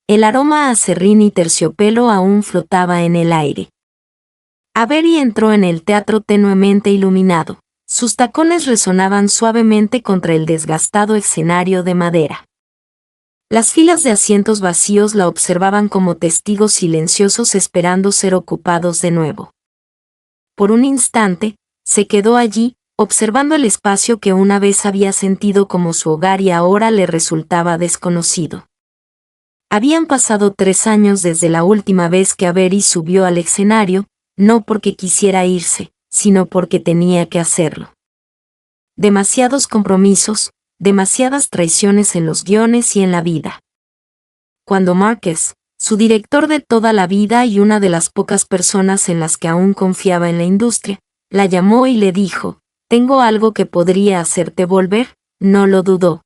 El aroma a aserrín y terciopelo aún flotaba en el aire. Avery entró en el teatro tenuemente iluminado. Sus tacones resonaban suavemente contra el desgastado escenario de madera. Las filas de asientos vacíos la observaban como testigos silenciosos esperando ser ocupados de nuevo. Por un instante, se quedó allí, observando el espacio que una vez había sentido como su hogar y ahora le resultaba desconocido. Habían pasado 3 años desde la última vez que Avery subió al escenario, no porque quisiera irse, sino porque tenía que hacerlo. Demasiados compromisos, demasiadas traiciones en los guiones y en la vida. Cuando Marquez, su director de toda la vida y una de las pocas personas en las que aún confiaba en la industria, la llamó y le dijo, «Tengo algo que podría hacerte volver», no lo dudó.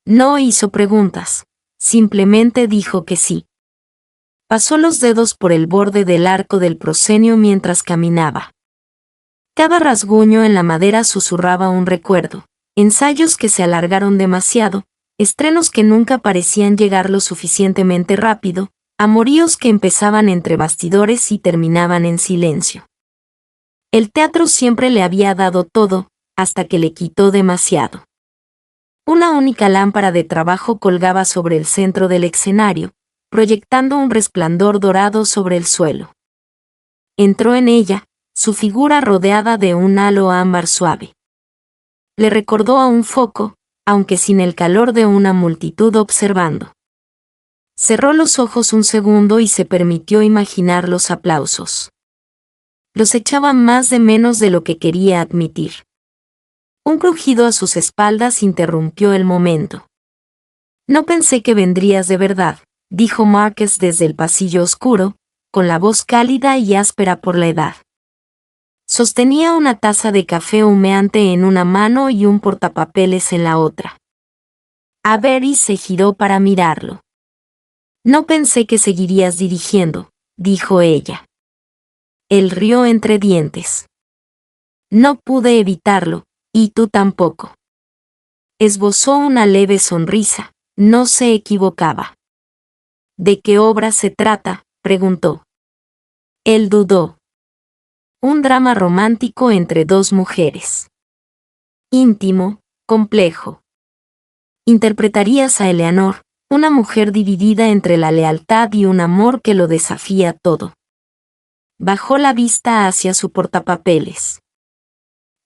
No hizo preguntas, simplemente dijo que sí. Pasó los dedos por el borde del arco del proscenio mientras caminaba. Cada rasguño en la madera susurraba un recuerdo, ensayos que se alargaron demasiado, estrenos que nunca parecían llegar lo suficientemente rápido, amoríos que empezaban entre bastidores y terminaban en silencio. El teatro siempre le había dado todo, hasta que le quitó demasiado. Una única lámpara de trabajo colgaba sobre el centro del escenario, proyectando un resplandor dorado sobre el suelo. Entró en ella, su figura rodeada de un halo ámbar suave. Le recordó a un foco, aunque sin el calor de una multitud observando. Cerró los ojos un segundo y se permitió imaginar los aplausos. Los echaba más de menos de lo que quería admitir. Un crujido a sus espaldas interrumpió el momento. «No pensé que vendrías de verdad», dijo Marquez desde el pasillo oscuro, con la voz cálida y áspera por la edad. Sostenía una taza de café humeante en una mano y un portapapeles en la otra. Avery se giró para mirarlo. «No pensé que seguirías dirigiendo», dijo ella. Él rió entre dientes. «No pude evitarlo, y tú tampoco». Esbozó una leve sonrisa, no se equivocaba. «¿De qué obra se trata?», preguntó. Él dudó. Un drama romántico entre dos mujeres. Íntimo, complejo. Interpretarías a Eleanor, una mujer dividida entre la lealtad y un amor que lo desafía todo. Bajó la vista hacia su portapapeles.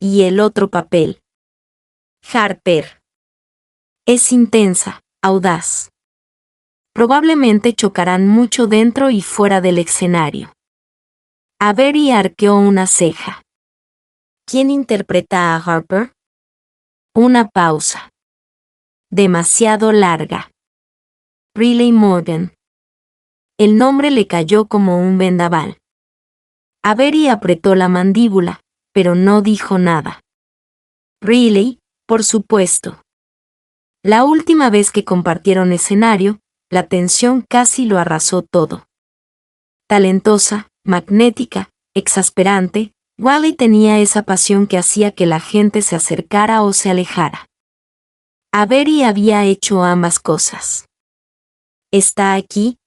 ¿Y el otro papel? Harper. Es intensa, audaz. Probablemente chocarán mucho dentro y fuera del escenario. Avery arqueó una ceja. ¿Quién interpreta a Harper? Una pausa. Demasiado larga. Riley Morgan. El nombre le cayó como un vendaval. Avery apretó la mandíbula, pero no dijo nada. Riley, por supuesto. La última vez que compartieron escenario, la tensión casi lo arrasó todo. Talentosa, magnética, exasperante, Wally tenía esa pasión que hacía que la gente se acercara o se alejara. Avery había hecho ambas cosas. ¿Está aquí?,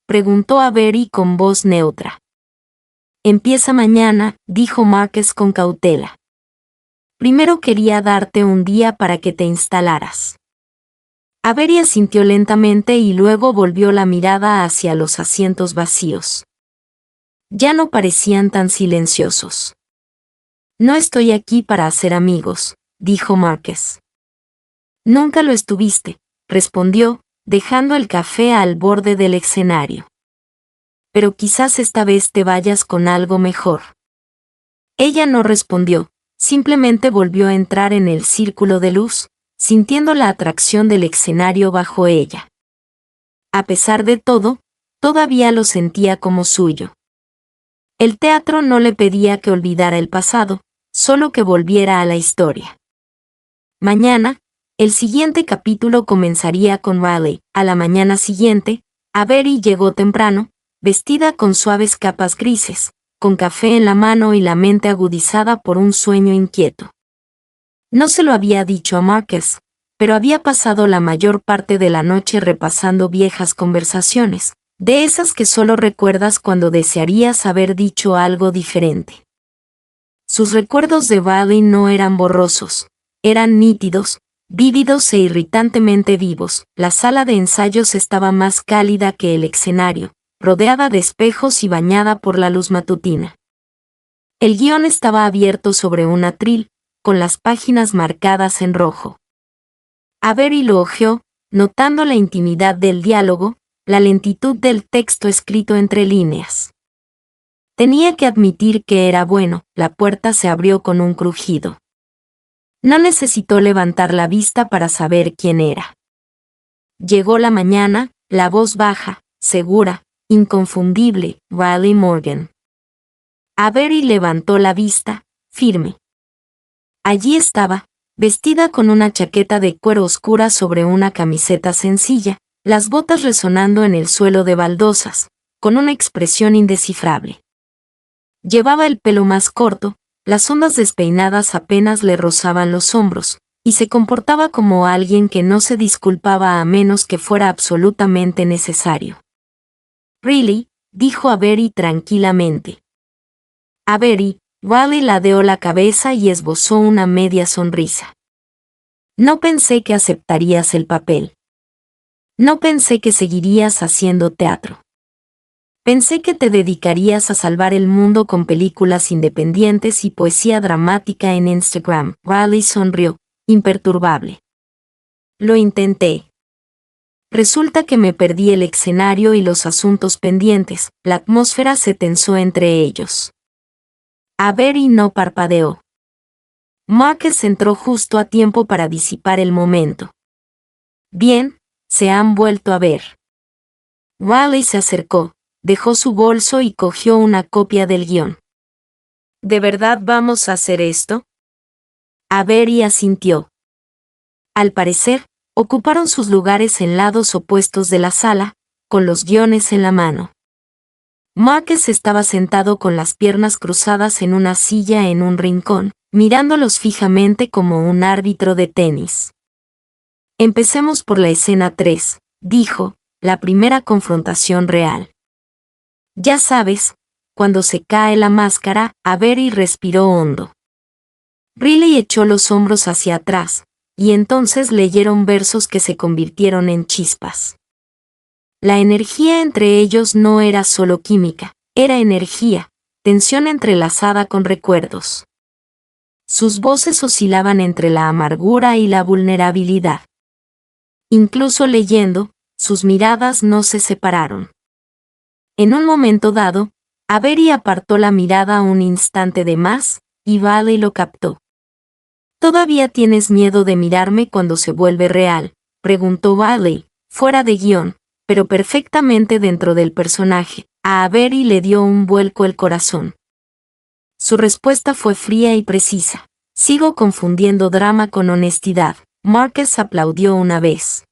preguntó Avery con voz neutra. Empieza mañana, dijo Marquez con cautela. Primero quería darte un día para que te instalaras. Avery asintió lentamente y luego volvió la mirada hacia los asientos vacíos. Ya no parecían tan silenciosos. No estoy aquí para hacer amigos, dijo Marquez. Nunca lo estuviste, respondió, dejando el café al borde del escenario. Pero quizás esta vez te vayas con algo mejor. Ella no respondió, simplemente volvió a entrar en el círculo de luz, sintiendo la atracción del escenario bajo ella. A pesar de todo, todavía lo sentía como suyo. El teatro no le pedía que olvidara el pasado, solo que volviera a la historia. Mañana, el siguiente capítulo comenzaría con Riley. A la mañana siguiente, Avery llegó temprano, vestida con suaves capas grises, con café en la mano y la mente agudizada por un sueño inquieto. No se lo había dicho a Marquez, pero había pasado la mayor parte de la noche repasando viejas conversaciones, de esas que solo recuerdas cuando desearías haber dicho algo diferente. Sus recuerdos de Bailey no eran borrosos, eran nítidos, vívidos e irritantemente vivos. La sala de ensayos estaba más cálida que el escenario, rodeada de espejos y bañada por la luz matutina. El guión estaba abierto sobre un atril, con las páginas marcadas en rojo. Avery lo hojeó, notando la intimidad del diálogo, la lentitud del texto escrito entre líneas. Tenía que admitir que era bueno. La puerta se abrió con un crujido. No necesitó levantar la vista para saber quién era. Llegó la mañana, la voz baja, segura, inconfundible, Riley Morgan. Avery levantó la vista, firme. Allí estaba, vestida con una chaqueta de cuero oscura sobre una camiseta sencilla, las botas resonando en el suelo de baldosas, con una expresión indescifrable. Llevaba el pelo más corto, las ondas despeinadas apenas le rozaban los hombros, y se comportaba como alguien que no se disculpaba a menos que fuera absolutamente necesario. «Really», dijo Avery tranquilamente. Avery, Riley ladeó la cabeza y esbozó una media sonrisa. «No pensé que aceptarías el papel. No pensé que seguirías haciendo teatro. Pensé que te dedicarías a salvar el mundo con películas independientes y poesía dramática en Instagram». Riley sonrió, imperturbable. «Lo intenté. Resulta que me perdí el escenario y los asuntos pendientes». La atmósfera se tensó entre ellos. Avery no parpadeó. Marcus entró justo a tiempo para disipar el momento. «Bien, se han vuelto a ver». Riley se acercó, dejó su bolso y cogió una copia del guión. «¿De verdad vamos a hacer esto?» Avery asintió. Al parecer, ocuparon sus lugares en lados opuestos de la sala, con los guiones en la mano. Marcus estaba sentado con las piernas cruzadas en una silla en un rincón, mirándolos fijamente como un árbitro de tenis. «Empecemos por la escena 3, dijo, la primera confrontación real. Ya sabes, cuando se cae la máscara». Avery respiró hondo. Riley echó los hombros hacia atrás, y entonces leyeron versos que se convirtieron en chispas. La energía entre ellos no era solo química, era energía, tensión entrelazada con recuerdos. Sus voces oscilaban entre la amargura y la vulnerabilidad. Incluso leyendo, sus miradas no se separaron. En un momento dado, Avery apartó la mirada un instante de más, y Bailey lo captó. «¿Todavía tienes miedo de mirarme cuando se vuelve real?», preguntó Bailey, fuera de guión, pero perfectamente dentro del personaje. A Avery le dio un vuelco el corazón. Su respuesta fue fría y precisa. «Sigo confundiendo drama con honestidad». Marcus aplaudió una vez.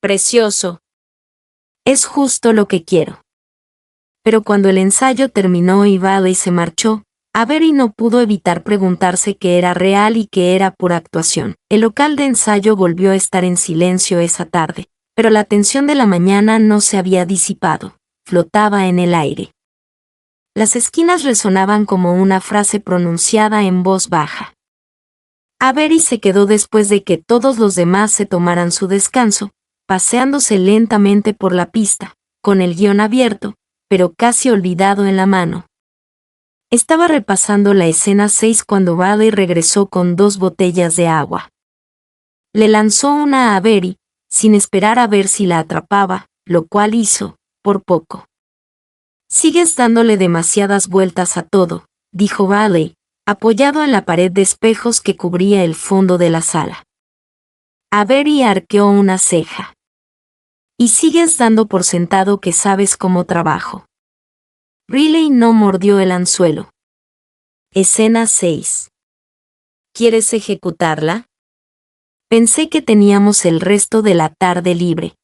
«Precioso. Es justo lo que quiero». Pero cuando el ensayo terminó y Bailey se marchó, Avery no pudo evitar preguntarse qué era real y qué era pura actuación. El local de ensayo volvió a estar en silencio esa tarde, pero la tensión de la mañana no se había disipado, flotaba en el aire. Las esquinas resonaban como una frase pronunciada en voz baja. Avery se quedó después de que todos los demás se tomaran su descanso, paseándose lentamente por la pista, con el guión abierto, pero casi olvidado en la mano. Estaba repasando la escena 6 cuando Bailey regresó con 2 botellas de agua. Le lanzó una a Avery, sin esperar a ver si la atrapaba, lo cual hizo, por poco. «Sigues dándole demasiadas vueltas a todo», dijo Bailey, apoyado en la pared de espejos que cubría el fondo de la sala. Avery arqueó una ceja. «Y sigues dando por sentado que sabes cómo trabajo». Riley no mordió el anzuelo. Escena 6. ¿Quieres ejecutarla? Pensé que teníamos el resto de la tarde libre.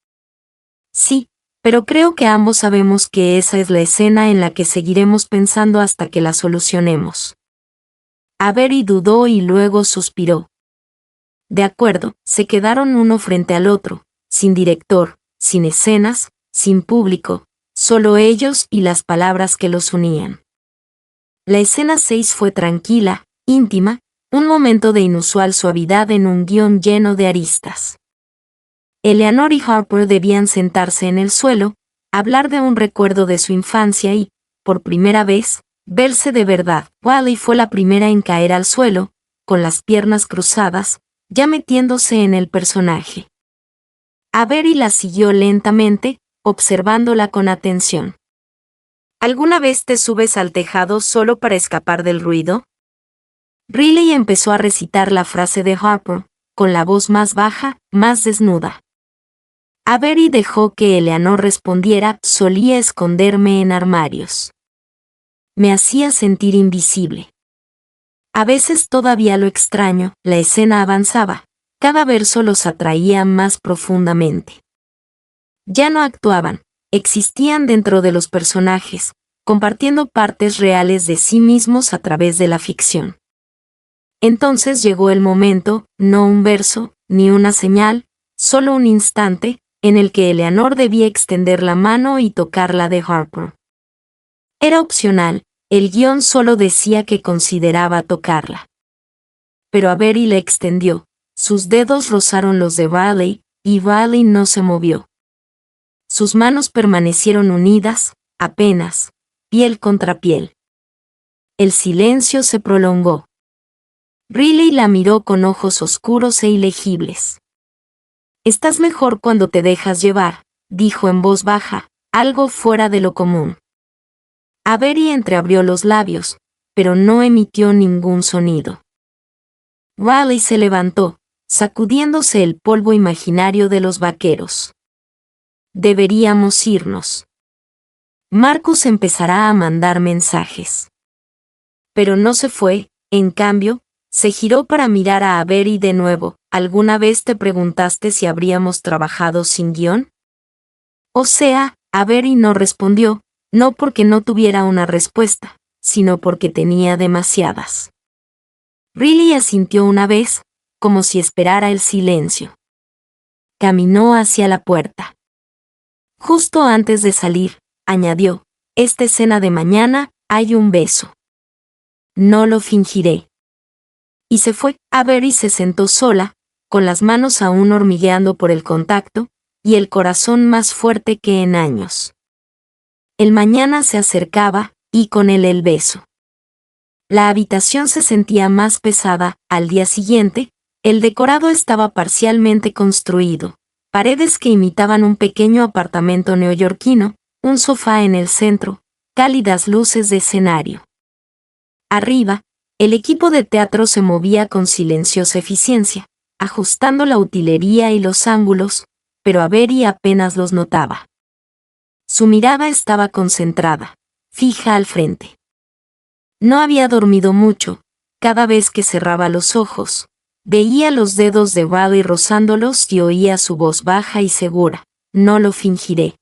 Sí, pero creo que ambos sabemos que esa es la escena en la que seguiremos pensando hasta que la solucionemos. Avery dudó y luego suspiró. de acuerdo, se quedaron uno frente al otro, sin director, sin escenas, sin público, solo ellos y las palabras que los unían. La escena 6 fue tranquila, íntima, un momento de inusual suavidad en un guión lleno de aristas. Eleanor y Harper debían sentarse en el suelo, hablar de un recuerdo de su infancia y, por primera vez, verse de verdad. Wally fue la primera en caer al suelo, con las piernas cruzadas, ya metiéndose en el personaje. Avery la siguió lentamente, observándola con atención. ¿Alguna vez te subes al tejado solo para escapar del ruido? Riley empezó a recitar la frase de Harper, con la voz más baja, más desnuda. Avery dejó que Eleanor respondiera: solía esconderme en armarios. Me hacía sentir invisible. A veces todavía lo extraño, la escena avanzaba, cada verso los atraía más profundamente. Ya no actuaban, existían dentro de los personajes, compartiendo partes reales de sí mismos a través de la ficción. Entonces llegó el momento, no un verso, ni una señal, solo un instante, en el que Eleanor debía extender la mano y tocar la de Harper. Era opcional, el guión solo decía que consideraba tocarla. Pero Avery le extendió, sus dedos rozaron los de Riley, y Riley no se movió. Sus manos permanecieron unidas, apenas, piel contra piel. El silencio se prolongó. Riley la miró con ojos oscuros e ilegibles. Estás mejor cuando te dejas llevar, dijo en voz baja, algo fuera de lo común. Avery entreabrió los labios, pero no emitió ningún sonido. Riley se levantó, sacudiéndose el polvo imaginario de los vaqueros. Deberíamos irnos. Marcus empezará a mandar mensajes. Pero no se fue, en cambio, se giró para mirar a Avery de nuevo. ¿Alguna vez te preguntaste si habríamos trabajado sin guión? O sea, Avery no respondió, no porque no tuviera una respuesta, sino porque tenía demasiadas. Riley asintió una vez, como si esperara el silencio. Caminó hacia la puerta. Justo antes de salir, añadió, esta escena de mañana, hay un beso. No lo fingiré. Y se fue. Avery se sentó sola, con las manos aún hormigueando por el contacto, y el corazón más fuerte que en años. El mañana se acercaba, y con él el beso. La habitación se sentía más pesada. Al día siguiente, el decorado estaba parcialmente construido, paredes que imitaban un pequeño apartamento neoyorquino, un sofá en el centro, cálidas luces de escenario. Arriba, el equipo de teatro se movía con silenciosa eficiencia, ajustando la utilería y los ángulos, pero Avery apenas los notaba. Su mirada estaba concentrada, fija al frente. No había dormido mucho, cada vez que cerraba los ojos, veía los dedos de Riley rozándolos y oía su voz baja y segura, no lo fingiré.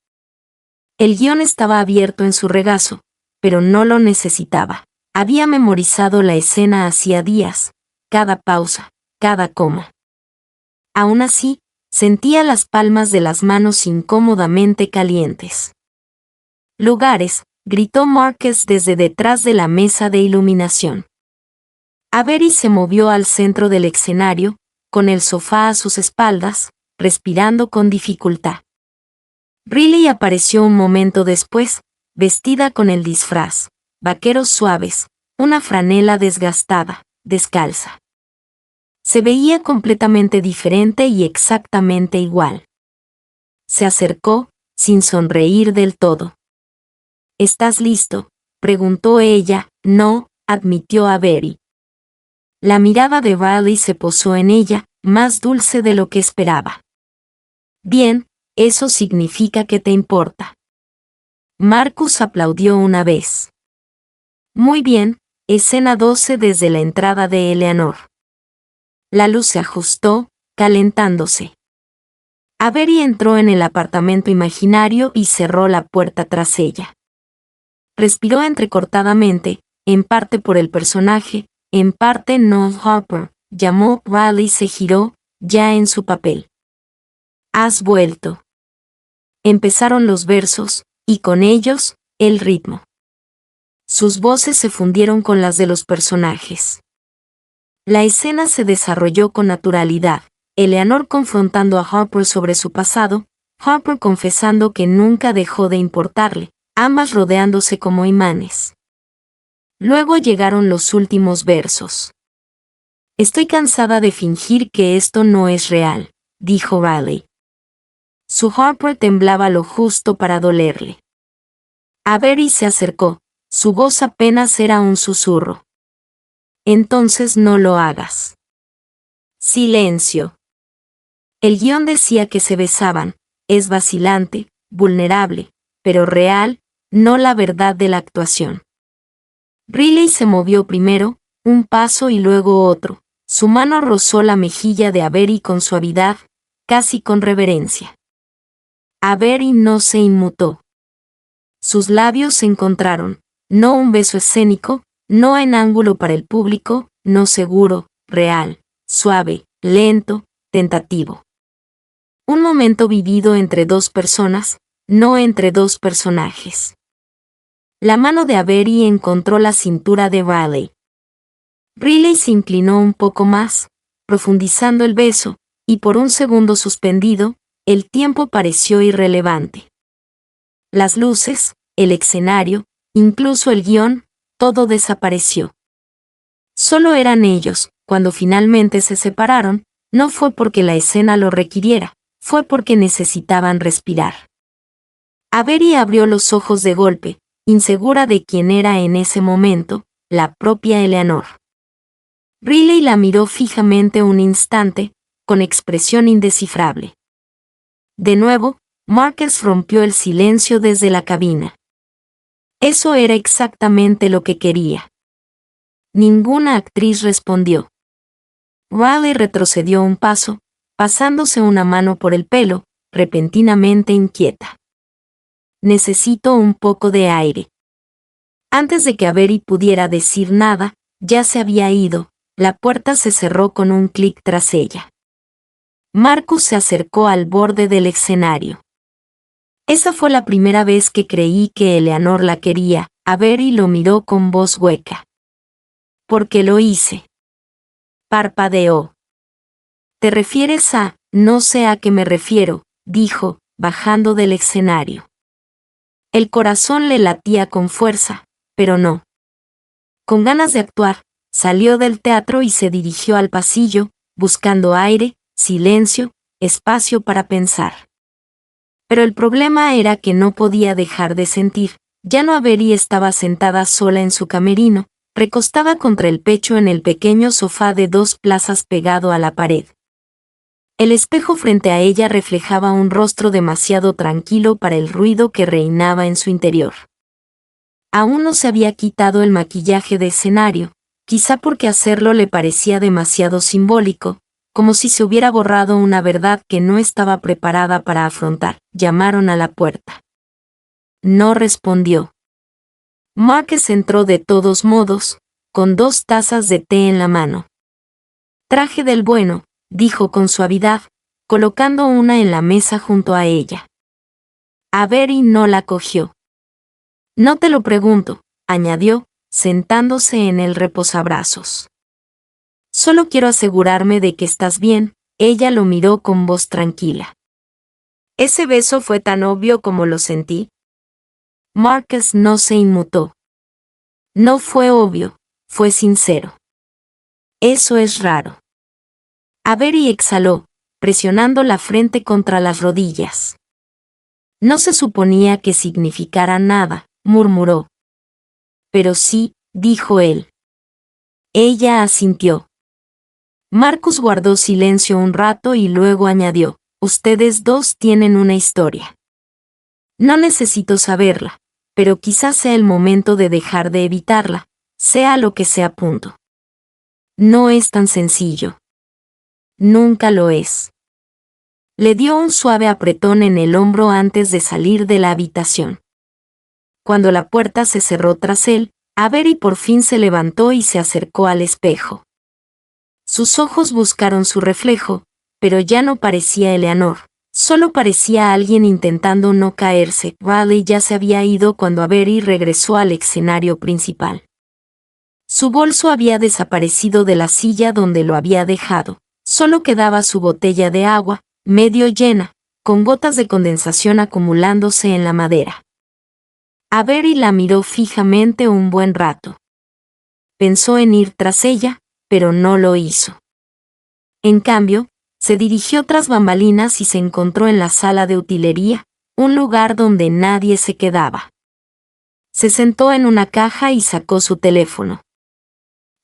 El guión estaba abierto en su regazo, pero no lo necesitaba. Había memorizado la escena hacía días, cada pausa, cada coma. Aún así, sentía las palmas de las manos incómodamente calientes. Lugares, gritó Marcus desde detrás de la mesa de iluminación. Avery se movió al centro del escenario, con el sofá a sus espaldas, respirando con dificultad. Riley apareció un momento después, vestida con el disfraz, vaqueros suaves, una franela desgastada, descalza. Se veía completamente diferente y exactamente igual. Se acercó, sin sonreír del todo. ¿Estás listo?, preguntó ella. No, admitió Avery. La mirada de Riley se posó en ella, más dulce de lo que esperaba. Bien, eso significa que te importa. Marcus aplaudió una vez. Muy bien, escena 12 desde la entrada de Eleanor. La luz se ajustó, calentándose. Avery entró en el apartamento imaginario y cerró la puerta tras ella. Respiró entrecortadamente, en parte por el personaje, en parte no. Harper, llamó. Riley se giró, ya en su papel. Has vuelto. Empezaron los versos, y con ellos, el ritmo. Sus voces se fundieron con las de los personajes. La escena se desarrolló con naturalidad, Eleanor confrontando a Harper sobre su pasado, Harper confesando que nunca dejó de importarle, ambas rodeándose como imanes. Luego llegaron los últimos versos. Estoy cansada de fingir que esto no es real, dijo Riley. Su Harper temblaba lo justo para dolerle. Avery se acercó, su voz apenas era un susurro. Entonces no lo hagas. Silencio. El guión decía que se besaban, es vacilante, vulnerable, pero real, no la verdad de la actuación. Riley se movió primero, un paso y luego otro. Su mano rozó la mejilla de Avery con suavidad, casi con reverencia. Avery no se inmutó. Sus labios se encontraron, no un beso escénico, no en ángulo para el público, no seguro, real, suave, lento, tentativo. Un momento vivido entre dos personas, no entre dos personajes. La mano de Avery encontró la cintura de Riley. Riley se inclinó un poco más, profundizando el beso, y por un segundo suspendido, el tiempo pareció irrelevante. Las luces, el escenario, incluso el guión, todo desapareció. Solo eran ellos. Cuando finalmente se separaron, no fue porque la escena lo requiriera, fue porque necesitaban respirar. Avery abrió los ojos de golpe, insegura de quién era en ese momento, la propia Eleanor. Riley la miró fijamente un instante, con expresión indescifrable. De nuevo, Marcus rompió el silencio desde la cabina. Eso era exactamente lo que quería. Ninguna actriz respondió. Riley retrocedió un paso, pasándose una mano por el pelo, repentinamente inquieta. Necesito un poco de aire. Antes de que Avery pudiera decir nada, ya se había ido, la puerta se cerró con un clic tras ella. Marcus se acercó al borde del escenario. Esa fue la primera vez que creí que Eleanor la quería. Avery lo miró con voz hueca. ¿Por qué lo hice? Parpadeó. ¿Te refieres a? No sé a qué me refiero, dijo, bajando del escenario. El corazón le latía con fuerza, pero no. Con ganas de actuar, salió del teatro y se dirigió al pasillo, buscando aire, silencio, espacio para pensar. Pero el problema era que no podía dejar de sentir. Ya no Avery estaba sentada sola en su camerino, recostada contra el pecho en el pequeño sofá de 2 plazas pegado a la pared. El espejo frente a ella reflejaba un rostro demasiado tranquilo para el ruido que reinaba en su interior. Aún no se había quitado el maquillaje de escenario, quizá porque hacerlo le parecía demasiado simbólico, como si se hubiera borrado una verdad que no estaba preparada para afrontar. Llamaron a la puerta. No respondió. Marcus entró de todos modos, con 2 tazas de té en la mano. Traje del bueno, dijo con suavidad, colocando una en la mesa junto a ella. Avery no la cogió. No te lo pregunto, añadió, sentándose en el reposabrazos. Solo quiero asegurarme de que estás bien. Ella lo miró con voz tranquila. ¿Ese beso fue tan obvio como lo sentí? Marcus no se inmutó. No fue obvio, fue sincero. Eso es raro. Avery exhaló, presionando la frente contra las rodillas. No se suponía que significara nada, murmuró. Pero sí, dijo él. Ella asintió. Marcus guardó silencio un rato y luego añadió, ustedes 2 tienen una historia. No necesito saberla, pero quizás sea el momento de dejar de evitarla, sea lo que sea. Punto. No es tan sencillo. Nunca lo es. Le dio un suave apretón en el hombro antes de salir de la habitación. Cuando la puerta se cerró tras él, Avery por fin se levantó y se acercó al espejo. Sus ojos buscaron su reflejo, pero ya no parecía Eleanor. Solo parecía alguien intentando no caerse. Riley ya se había ido cuando Avery regresó al escenario principal. Su bolso había desaparecido de la silla donde lo había dejado. Solo quedaba su botella de agua, medio llena, con gotas de condensación acumulándose en la madera. Avery la miró fijamente un buen rato. Pensó en ir tras ella, pero no lo hizo. En cambio, se dirigió tras bambalinas y se encontró en la sala de utilería, un lugar donde nadie se quedaba. Se sentó en una caja y sacó su teléfono.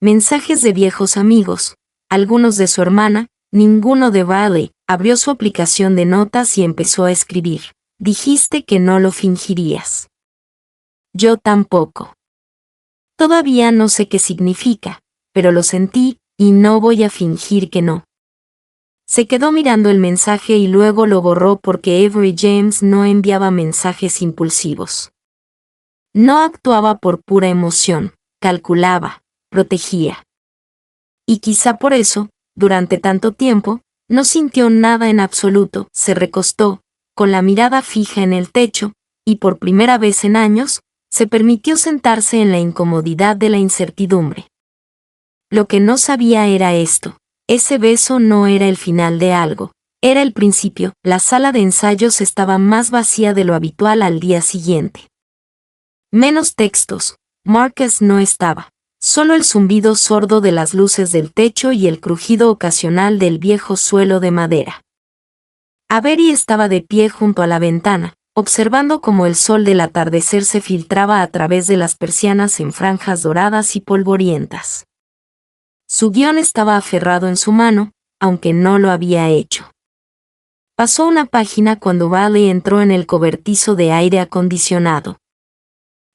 Mensajes de viejos amigos, algunos de su hermana, ninguno de Riley. Abrió su aplicación de notas y empezó a escribir. Dijiste que no lo fingirías. Yo tampoco. Todavía no sé qué significa, pero lo sentí, y no voy a fingir que no. Se quedó mirando el mensaje y luego lo borró porque Avery James no enviaba mensajes impulsivos. No actuaba por pura emoción, calculaba, protegía. Y quizá por eso, durante tanto tiempo, no sintió nada en absoluto. Se recostó, con la mirada fija en el techo, y por primera vez en años, se permitió sentarse en la incomodidad de la incertidumbre. Lo que no sabía era esto: ese beso no era el final de algo, era el principio. La sala de ensayos estaba más vacía de lo habitual al día siguiente. Menos textos, Marcus no estaba. Solo el zumbido sordo de las luces del techo y el crujido ocasional del viejo suelo de madera. Avery estaba de pie junto a la ventana, observando cómo el sol del atardecer se filtraba a través de las persianas en franjas doradas y polvorientas. Su guión estaba aferrado en su mano, aunque no lo había hecho. Pasó una página cuando Riley entró en el cobertizo de aire acondicionado.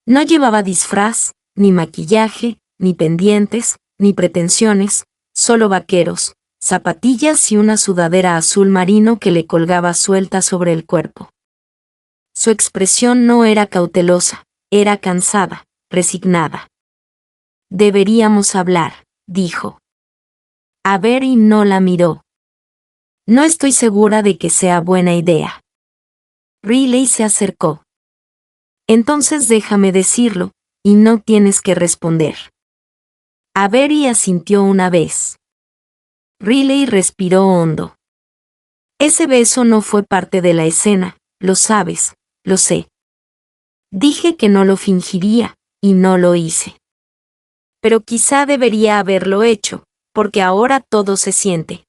No llevaba disfraz, ni maquillaje, ni pendientes, ni pretensiones, solo vaqueros, zapatillas y una sudadera azul marino que le colgaba suelta sobre el cuerpo. Su expresión no era cautelosa, era cansada, resignada. Deberíamos hablar, dijo. Avery no la miró. No estoy segura de que sea buena idea. Riley se acercó. Entonces déjame decirlo, y no tienes que responder. Avery asintió una vez. Riley respiró hondo. Ese beso no fue parte de la escena, lo sabes, lo sé. Dije que no lo fingiría, y no lo hice. Pero quizá debería haberlo hecho, porque ahora todo se siente.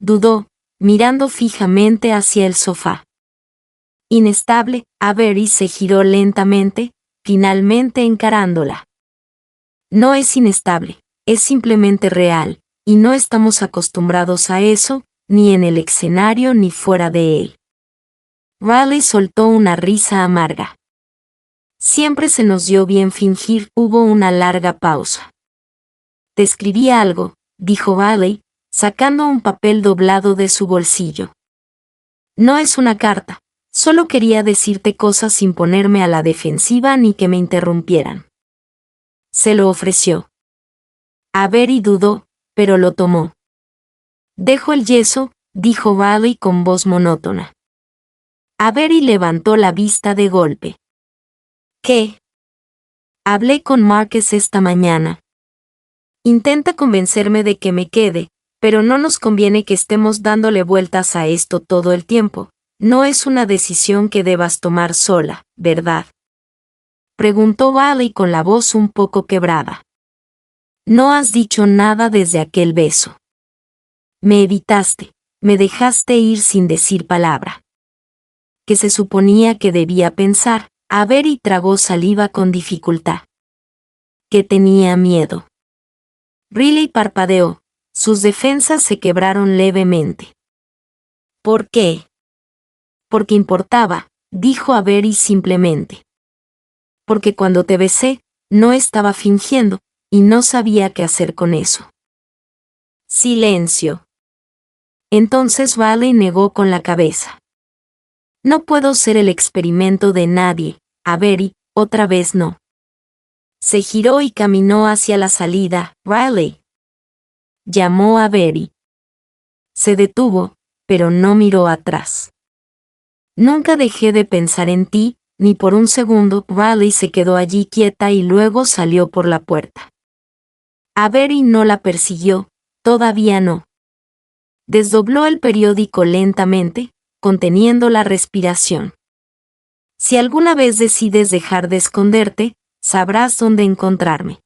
Dudó, mirando fijamente hacia el sofá. Inestable, Avery se giró lentamente, finalmente encarándola. No es inestable, es simplemente real, y no estamos acostumbrados a eso, ni en el escenario ni fuera de él. Riley soltó una risa amarga. Siempre se nos dio bien fingir. Hubo una larga pausa. Te escribí algo, dijo Riley, sacando un papel doblado de su bolsillo. No es una carta, solo quería decirte cosas sin ponerme a la defensiva ni que me interrumpieran. Se lo ofreció. Avery dudó, pero lo tomó. Dejo el yeso, dijo Riley con voz monótona. Avery levantó la vista de golpe. ¿Qué? Hablé con Marcus esta mañana. Intenta convencerme de que me quede, pero no nos conviene que estemos dándole vueltas a esto todo el tiempo. No es una decisión que debas tomar sola, ¿verdad? Preguntó Riley con la voz un poco quebrada. No has dicho nada desde aquel beso. Me evitaste, me dejaste ir sin decir palabra. ¿Qué se suponía que debía pensar? Avery tragó saliva con dificultad. Que tenía miedo. Riley parpadeó, sus defensas se quebraron levemente. ¿Por qué? Porque importaba, dijo Avery simplemente. Porque cuando te besé, no estaba fingiendo, y no sabía qué hacer con eso. Silencio. Entonces Riley negó con la cabeza. No puedo ser el experimento de nadie, Avery, otra vez no. Se giró y caminó hacia la salida. Riley. Llamó a Avery. Se detuvo, pero no miró atrás. Nunca dejé de pensar en ti, ni por un segundo. Riley se quedó allí quieta y luego salió por la puerta. Avery no la persiguió, todavía no. Desdobló el periódico lentamente, conteniendo la respiración. Si alguna vez decides dejar de esconderte, sabrás dónde encontrarme.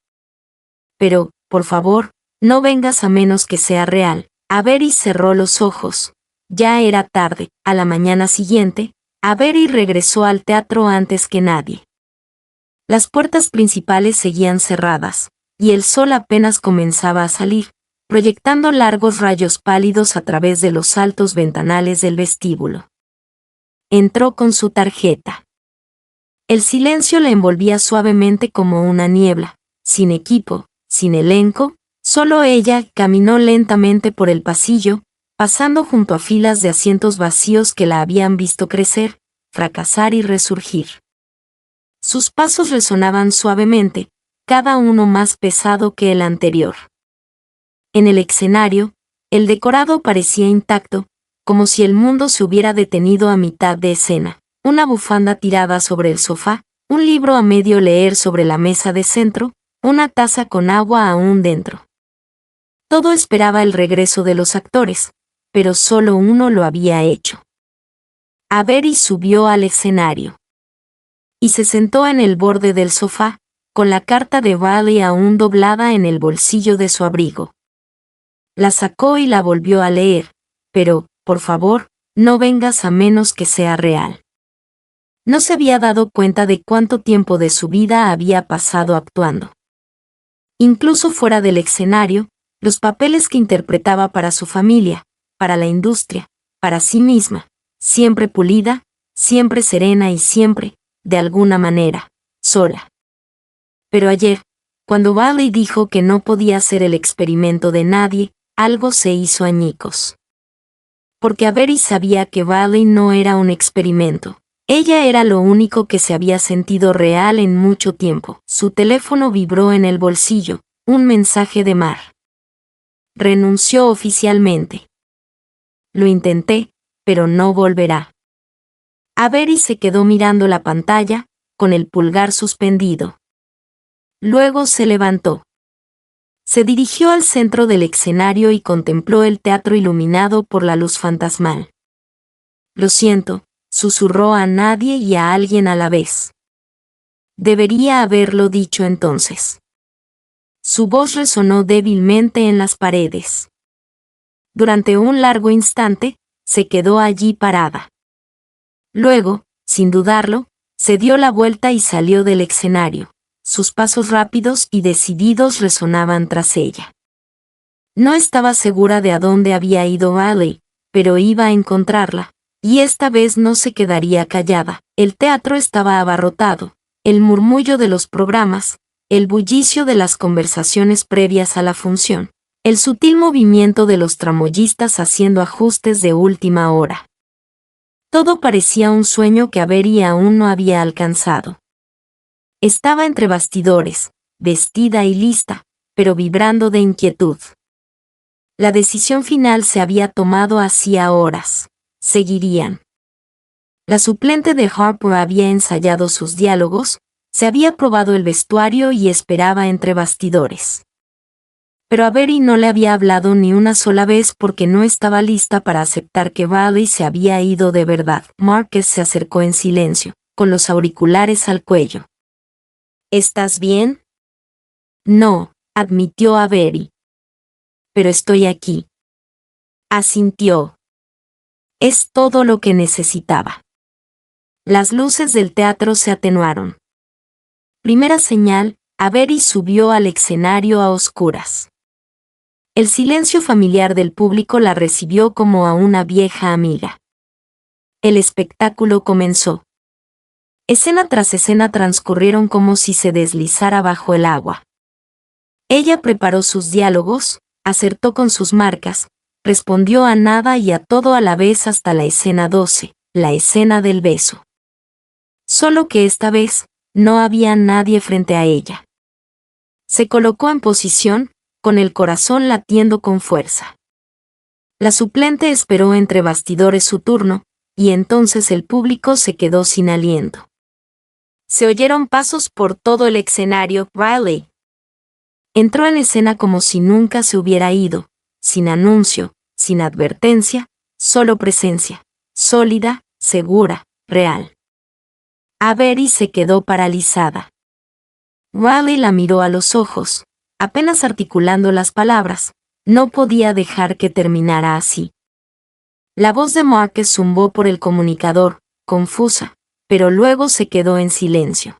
Pero, por favor, no vengas a menos que sea real. Avery cerró los ojos. Ya era tarde. A la mañana siguiente, Avery regresó al teatro antes que nadie. Las puertas principales seguían cerradas, y el sol apenas comenzaba a salir, proyectando largos rayos pálidos a través de los altos ventanales del vestíbulo. Entró con su tarjeta. El silencio la envolvía suavemente como una niebla, sin equipo, sin elenco, solo ella caminó lentamente por el pasillo, pasando junto a filas de asientos vacíos que la habían visto crecer, fracasar y resurgir. Sus pasos resonaban suavemente, cada uno más pesado que el anterior. En el escenario, el decorado parecía intacto, como si el mundo se hubiera detenido a mitad de escena. Una bufanda tirada sobre el sofá, un libro a medio leer sobre la mesa de centro, una taza con agua aún dentro. Todo esperaba el regreso de los actores, pero solo uno lo había hecho. Avery subió al escenario. Y se sentó en el borde del sofá, con la carta de Riley aún doblada en el bolsillo de su abrigo. La sacó y la volvió a leer, pero, por favor, no vengas a menos que sea real. No se había dado cuenta de cuánto tiempo de su vida había pasado actuando. Incluso fuera del escenario, los papeles que interpretaba para su familia, para la industria, para sí misma, siempre pulida, siempre serena y siempre, de alguna manera, sola. Pero ayer, cuando Riley dijo que no podía hacer el experimento de nadie, algo se hizo añicos. Porque Avery sabía que Riley no era un experimento. Ella era lo único que se había sentido real en mucho tiempo. Su teléfono vibró en el bolsillo, un mensaje de Mar. Renunció oficialmente. Lo intenté, pero no volverá. Avery se quedó mirando la pantalla, con el pulgar suspendido. Luego se levantó. Se dirigió al centro del escenario y contempló el teatro iluminado por la luz fantasmal. Lo siento, susurró a nadie y a alguien a la vez. Debería haberlo dicho entonces. Su voz resonó débilmente en las paredes. Durante un largo instante, se quedó allí parada. Luego, sin dudarlo, se dio la vuelta y salió del escenario. Sus pasos rápidos y decididos resonaban tras ella. No estaba segura de a dónde había ido Riley, pero iba a encontrarla. Y esta vez no se quedaría callada. El teatro estaba abarrotado, el murmullo de los programas, el bullicio de las conversaciones previas a la función, el sutil movimiento de los tramoyistas haciendo ajustes de última hora. Todo parecía un sueño que Avery aún no había alcanzado. Estaba entre bastidores, vestida y lista, pero vibrando de inquietud. La decisión final se había tomado hacía horas. Seguirían. La suplente de Harper había ensayado sus diálogos, se había probado el vestuario y esperaba entre bastidores. Pero Avery no le había hablado ni una sola vez porque no estaba lista para aceptar que Riley se había ido de verdad. Marcus se acercó en silencio, con los auriculares al cuello. ¿Estás bien? No, admitió Avery. Pero estoy aquí. Asintió. Es todo lo que necesitaba. Las luces del teatro se atenuaron. Primera señal, Avery subió al escenario a oscuras. El silencio familiar del público la recibió como a una vieja amiga. El espectáculo comenzó. Escena tras escena transcurrieron como si se deslizara bajo el agua. Ella preparó sus diálogos, acertó con sus marcas, respondió a nada y a todo a la vez hasta la escena 12, la escena del beso. Solo que esta vez, no había nadie frente a ella. Se colocó en posición, con el corazón latiendo con fuerza. La suplente esperó entre bastidores su turno, y entonces el público se quedó sin aliento. Se oyeron pasos por todo el escenario. Riley entró en escena como si nunca se hubiera ido, sin anuncio, sin advertencia, solo presencia, sólida, segura, real. Avery se quedó paralizada. Riley la miró a los ojos, apenas articulando las palabras. No podía dejar que terminara así. La voz de Marcus zumbó por el comunicador, confusa, pero luego se quedó en silencio.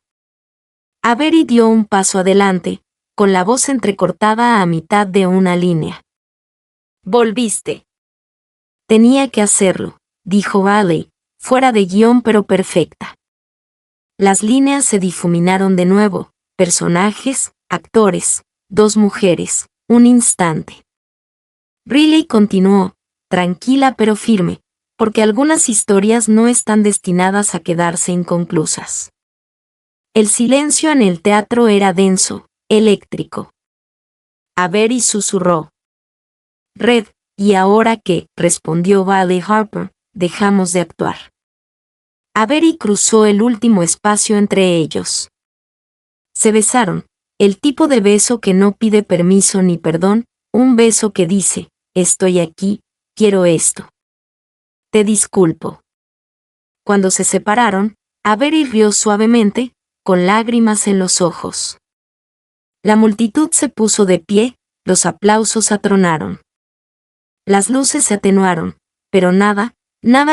Avery dio un paso adelante, con la voz entrecortada a mitad de una línea. «Volviste». Tenía que hacerlo, dijo Riley, fuera de guión pero perfecta. Las líneas se difuminaron de nuevo, personajes, actores, dos mujeres, un instante. Riley continuó, tranquila pero firme, porque algunas historias no están destinadas a quedarse inconclusas. El silencio en el teatro era denso, eléctrico. Avery susurró. «Red, ¿y ahora qué?», respondió Valley Harper, «dejamos de actuar». Avery cruzó el último espacio entre ellos. Se besaron, el tipo de beso que no pide permiso ni perdón, un beso que dice, «Estoy aquí, quiero esto. Te disculpo». Cuando se separaron, Avery rió suavemente, con lágrimas en los ojos. La multitud se puso de pie, los aplausos atronaron. Las luces se atenuaron, pero nada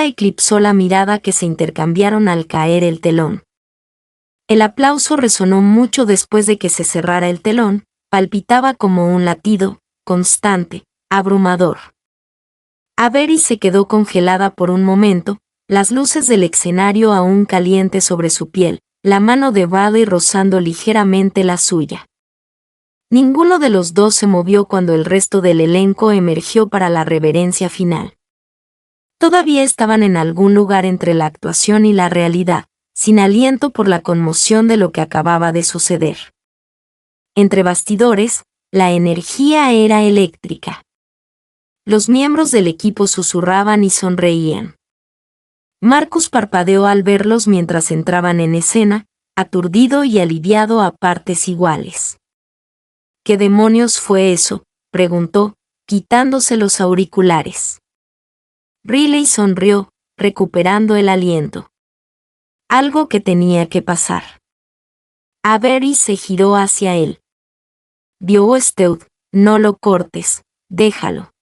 eclipsó la mirada que se intercambiaron al caer el telón. El aplauso resonó mucho después de que se cerrara el telón, palpitaba como un latido, constante, abrumador. Avery se quedó congelada por un momento, las luces del escenario aún calientes sobre su piel, la mano de Riley rozando ligeramente la suya. Ninguno de los dos se movió cuando el resto del elenco emergió para la reverencia final. Todavía estaban en algún lugar entre la actuación y la realidad, sin aliento por la conmoción de lo que acababa de suceder. Entre bastidores, la energía era eléctrica. Los miembros del equipo susurraban y sonreían. Marcus parpadeó al verlos mientras entraban en escena, aturdido y aliviado a partes iguales. «¿Qué demonios fue eso?», preguntó, quitándose los auriculares. Riley sonrió, recuperando el aliento. Algo que tenía que pasar. Avery se giró hacia él. «Vio Steud, no lo cortes, déjalo».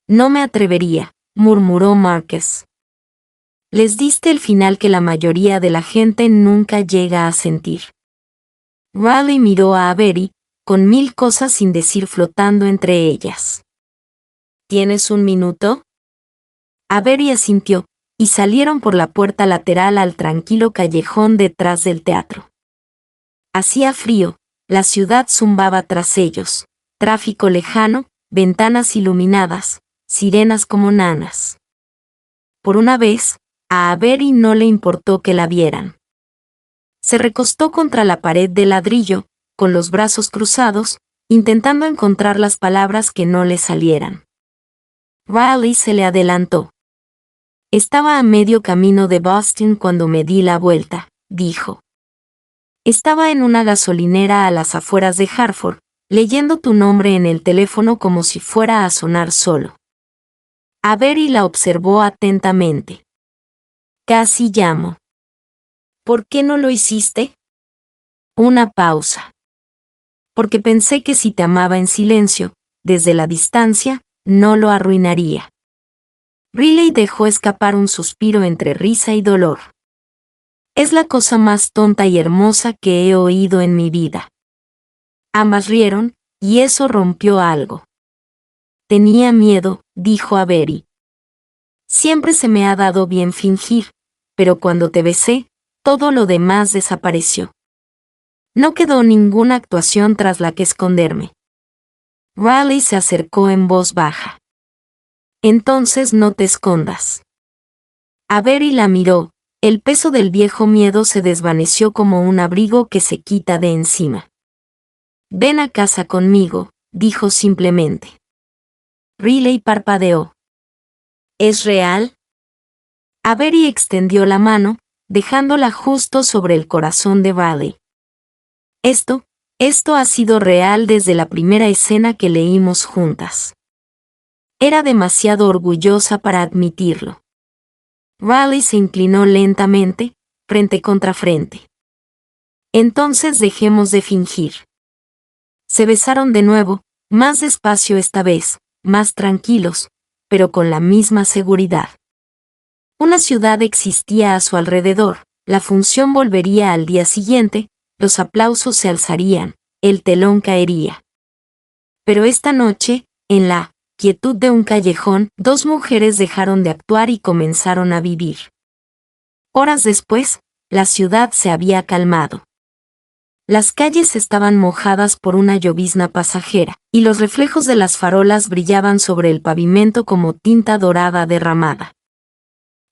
«No me atrevería», murmuró Marcus. «Les diste el final que la mayoría de la gente nunca llega a sentir». Riley miró a Avery, con mil cosas sin decir flotando entre ellas. «¿Tienes un minuto?». Avery asintió, y salieron por la puerta lateral al tranquilo callejón detrás del teatro. Hacía frío, la ciudad zumbaba tras ellos, tráfico lejano, ventanas iluminadas, sirenas como nanas. Por una vez, a Avery no le importó que la vieran. Se recostó contra la pared de ladrillo, con los brazos cruzados, intentando encontrar las palabras que no le salieran. Riley se le adelantó. «Estaba a medio camino de Boston cuando me di la vuelta», dijo. «Estaba en una gasolinera a las afueras de Hartford, leyendo tu nombre en el teléfono como si fuera a sonar solo». Avery la observó atentamente. «Casi llamo». «¿Por qué no lo hiciste?». Una pausa. «Porque pensé que si te amaba en silencio, desde la distancia, no lo arruinaría». Riley dejó escapar un suspiro entre risa y dolor. «Es la cosa más tonta y hermosa que he oído en mi vida». Ambas rieron, y eso rompió algo. «Tenía miedo», dijo Avery. «Siempre se me ha dado bien fingir, pero cuando te besé, todo lo demás desapareció. No quedó ninguna actuación tras la que esconderme». Riley se acercó en voz baja. «Entonces no te escondas». Avery la miró, el peso del viejo miedo se desvaneció como un abrigo que se quita de encima. «Ven a casa conmigo», dijo simplemente. Riley parpadeó. ¿Es real? Avery extendió la mano, dejándola justo sobre el corazón de Riley. Esto ha sido real desde la primera escena que leímos juntas. Era demasiado orgullosa para admitirlo. Riley se inclinó lentamente, frente contra frente. Entonces dejemos de fingir. Se besaron de nuevo, más despacio esta vez, más tranquilos, pero con la misma seguridad. Una ciudad existía a su alrededor, la función volvería al día siguiente, los aplausos se alzarían, el telón caería. Pero esta noche, en la quietud de un callejón, dos mujeres dejaron de actuar y comenzaron a vivir. Horas después, la ciudad se había calmado. Las calles estaban mojadas por una llovizna pasajera, y los reflejos de las farolas brillaban sobre el pavimento como tinta dorada derramada.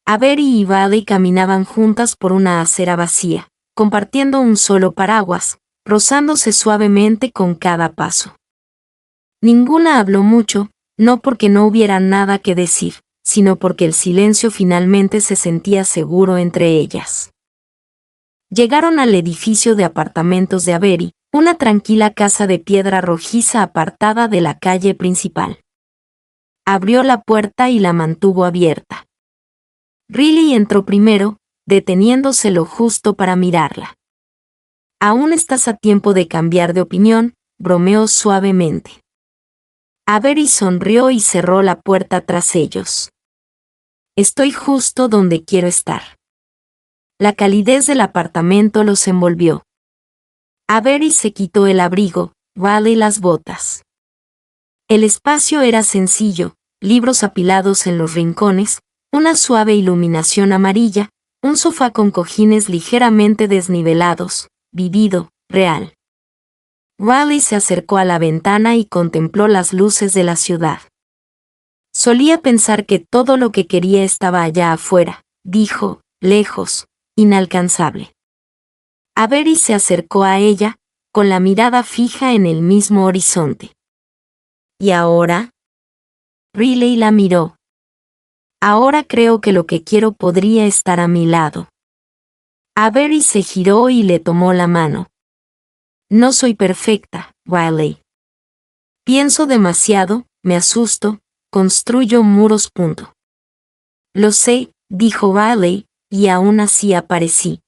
Avery y Riley caminaban juntas por una acera vacía, compartiendo un solo paraguas, rozándose suavemente con cada paso. Ninguna habló mucho, no porque no hubiera nada que decir, sino porque el silencio finalmente se sentía seguro entre ellas. Llegaron al edificio de apartamentos de Avery, una tranquila casa de piedra rojiza apartada de la calle principal. Abrió la puerta y la mantuvo abierta. Riley entró primero, deteniéndose lo justo para mirarla. «Aún estás a tiempo de cambiar de opinión», bromeó suavemente. Avery sonrió y cerró la puerta tras ellos. «Estoy justo donde quiero estar». La calidez del apartamento los envolvió. Avery se quitó el abrigo, Riley las botas. El espacio era sencillo, libros apilados en los rincones, una suave iluminación amarilla, un sofá con cojines ligeramente desnivelados, vivido, real. Riley se acercó a la ventana y contempló las luces de la ciudad. Solía pensar que todo lo que quería estaba allá afuera, dijo, lejos, inalcanzable. Avery se acercó a ella, con la mirada fija en el mismo horizonte. ¿Y ahora? Riley la miró. Ahora creo que lo que quiero podría estar a mi lado. Avery se giró y le tomó la mano. No soy perfecta, Riley. Pienso demasiado, me asusto, construyo muros. Lo sé, dijo Riley, y aún así aparecí.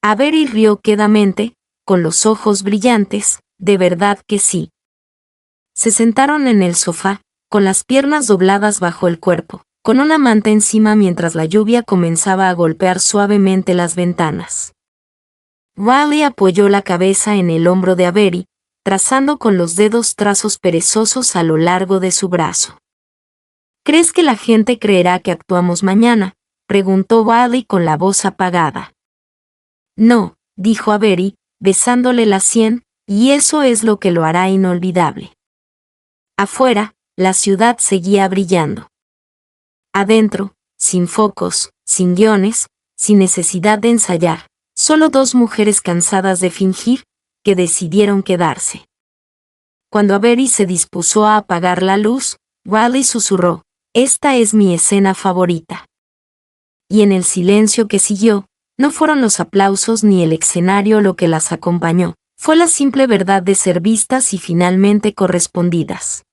Avery rió quedamente, con los ojos brillantes, de verdad que sí. Se sentaron en el sofá, con las piernas dobladas bajo el cuerpo, con una manta encima mientras la lluvia comenzaba a golpear suavemente las ventanas. Riley apoyó la cabeza en el hombro de Avery, trazando con los dedos trazos perezosos a lo largo de su brazo. ¿Crees que la gente creerá que actuamos mañana?, preguntó Riley con la voz apagada. No, dijo Avery, besándole la sien, y eso es lo que lo hará inolvidable. Afuera, la ciudad seguía brillando. Adentro, sin focos, sin guiones, sin necesidad de ensayar, solo dos mujeres cansadas de fingir, que decidieron quedarse. Cuando Avery se dispuso a apagar la luz, Riley susurró, «Esta es mi escena favorita». Y en el silencio que siguió, no fueron los aplausos ni el escenario lo que las acompañó, fue la simple verdad de ser vistas y finalmente correspondidas.